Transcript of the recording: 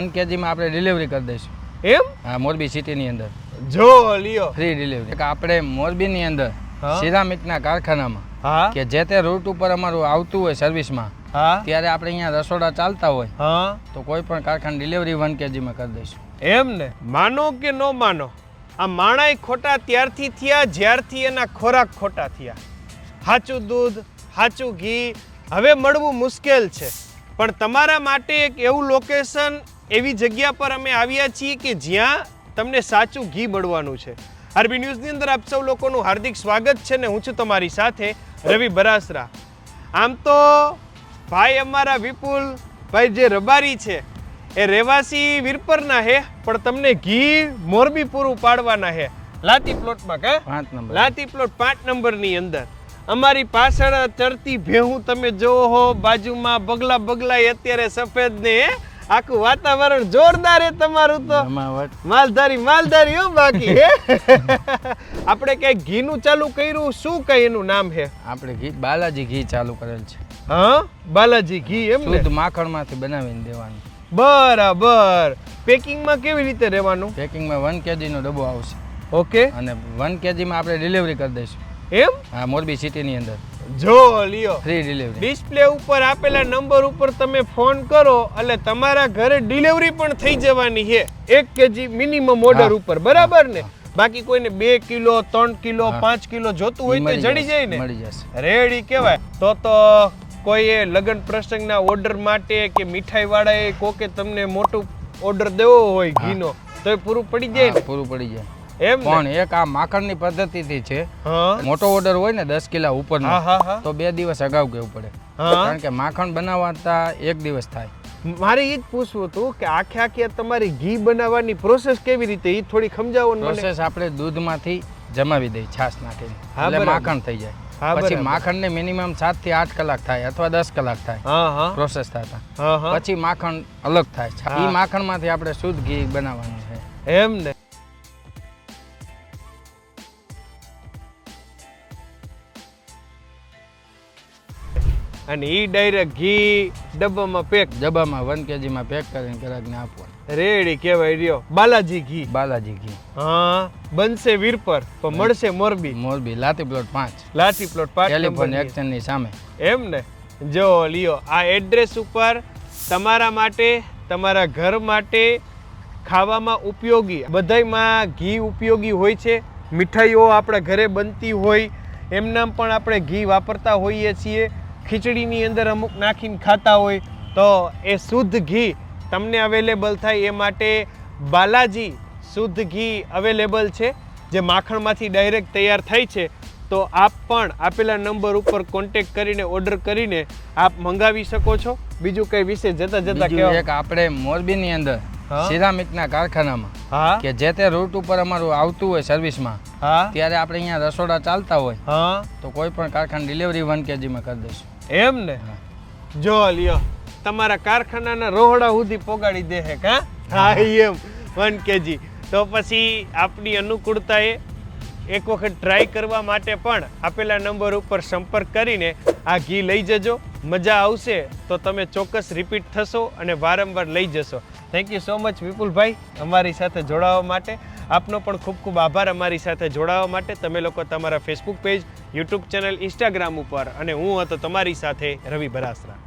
1 kg માં આપણે delivery કરી દઈશું. એમ? હા, મોરબી સિટીની અંદર જો લ્યો ફ્રી ડિલિવરી. આપણે મોરબીની અંદર સિરામિકના કારખાનામાં કે જે તે રૂટ ઉપર અમારું આવતું હોય સર્વિસમાં, ત્યારે આપણે અહીંયા રસોડા ચાલતા હોય તો કોઈ પણ કારખાના ડિલિવરી 1 kg માં કરી દઈશું. એમ ને? માનો કે ન માનો, આ માણાઈ ખોટા ત્યારથી થયા જ્યારથી એના ખોરાક ખોટા થયા. સાચું દૂધ, સાચું ઘી હવે મળવું મુશ્કેલ છે, પણ તમારા માટે એક એવું લોકેશન, એવી જગ્યા પર અમે આવ્યા છીએ કે જ્યાં તમને સાચું ઘી મળવાનું છે. આરબી ન્યૂઝની અંદર આપ સૌ લોકોનું હાર્દિક સ્વાગત છે ને હું છું તમારી સાથે રવિ બરાસરા. આમ તો ભાઈ અમારા વિપુલ ભાઈ જે રબારી છે એ રહેવાસી વીરપરના હે, પણ તમને ઘી મોરબી પૂરું પાડવાના હે લાતી પ્લોટમાં. કા 5 નંબર લાતી પ્લોટ 5 નંબરની અંદર. અમારી પાછળ ચરતી ભેહું તમે જોવો હો, બાજુમાં બગલા બગલા અત્યારે સફેદ ને આખું વાતાવરણ જોરદાર હે તમારું તો. માલધારી હો બાકી હે. આપણે કઈ ઘીનું ચાલુ કર્યું, શું કઈ એનું નામ હે? આપણે ઘી બાલાજી ઘી ચાલુ કરેલ છે. હા, બાલાજી ઘી. એમ ને? શુદ્ધ માખણમાંથી બનાવીને દેવાનું. બરાબર. પેકિંગમાં કેવી રીતે રહેવાનું? પેકિંગમાં 1 kg નો ડબ્બો આવશે. ઓકે. અને 1 kg માં આપણે ડિલિવરી કરી દઈશું. એમ? હા, મોરબી સિટીની અંદર જો લ્યો ફ્રી ડિલિવરી. ડિસ્પ્લે ઉપર આપેલા નંબર ઉપર તમે ફોન કરો એટલે તમારા ઘરે ડિલિવરી પણ થઈ જવાની છે 1 kg મિનિમમ ઓર્ડર ઉપર. બરાબર ને? બાકી કોઈને 2 કિલો 3 કિલો 5 કિલો જોતું હોય તો જડી જાય ને? મળી જશે. રેડી કહેવાય. તો કોઈએ લગ્ન પ્રસંગના ઓર્ડર માટે કે મીઠાઈ વાળાએ કોકે તમને મોટું ઓર્ડર દેવો હોય ઘીનો તો એ પૂરું પડી જાય ને? પૂરું પડી જાય. એમ? પણ એક આ માખણની પદ્ધતિથી છે. મોટો ઓર્ડર હોય ને 10 કિલા ઉપરનો તો 2 દિવસ અગાઉ કહેવું પડે, કારણ કે માખણ બનાવતા 1 દિવસ થાય. મારે એ જ પૂછવું હતું કે આખે તમારી ઘી બનાવવાની પ્રોસેસ કેવી રીતે, એ થોડી સમજાવો ને. પ્રોસેસ આપણે દૂધમાંથી જમાવી દઈએ છાશ નાખીને, એટલે માખણ થઈ જાય. પછી માખણને મિનિમમ 7 થી 8 કલાક થાય અથવા 10 કલાક થાય પ્રોસેસ થતા. પછી માખણ અલગ થાય. એ માખણમાંથી આપણે શુદ્ધ ઘી બનાવવાનું છે. એમ ને? અને ઈ ડાયરેક્ટ ઘી ડબ્બામાં 1 kg માં પેક કરીને ગ્રાહકને આપવાનું. રેડી કહેવાય. રહ્યો બાલાજી ઘી. બાલાજી ઘી. હા, બનશે વીરપર પણ મળશે Morbi લાતી plot 5. લાતી plot 5 telephone exchange ની સામે. એમ ને? જો લ્યો, આ એડ્રેસ ઉપર તમારા માટે, તમારા ઘર માટે ખાવામાં ઉપયોગી, બધાયમાં ઘી ઉપયોગી હોય છે. મીઠાઈઓ આપણા ઘરે બનતી હોય એમનામ પણ આપણે ઘી વાપરતા હોઈએ છીએ. ખીચડીની અંદર અમુક નાખીને ખાતા હોય તો એ શુદ્ધ ઘી તમને અવેલેબલ થાય એ માટે બાલાજી શુદ્ધ ઘી અવેલેબલ છે, જે માખણમાંથી ડાયરેક્ટ તૈયાર થાય છે. તો આપ પણ આપેલા નંબર ઉપર કોન્ટેક્ટ કરીને ઓર્ડર કરીને આપ મંગાવી શકો છો. બીજું કઈ વિશે જતા કહેવા? એક આપણે મોરબીની અંદર સિરામિકના કારખાનામાં કે જે તે રૂટ ઉપર અમારું આવતું હોય સર્વિસમાં, ત્યારે આપણે અહીંયા રસોડા ચાલતા હોય તો કોઈ પણ કારખાના ડિલિવરી 1 kg માં કરી દઈશું. એમ ને? જો લ્યો, તમારા કારખાનાના રોહડા સુધી પોગાડી દે હે. હા એમ 1 kg. તો પછી આપની અનુકૂળતાએ એક વખત ટ્રાય કરવા માટે પણ આપેલા નંબર ઉપર સંપર્ક કરીને આ ઘી લઈ જજો. મજા આવશે તો તમે ચોક્કસ રિપીટ થશો અને વારંવાર લઈ જશો. થેન્ક યુ સો મચ વિપુલભાઈ અમારી સાથે જોડાવા માટે. આપનો પણ ખૂબ ખૂબ આભાર અમારી સાથે જોડાવા માટે. તમે લોકો તમારા Facebook page, YouTube channel, Instagram ઉપર, અને હું હતો તમારી સાથે રવિ બરાસરા.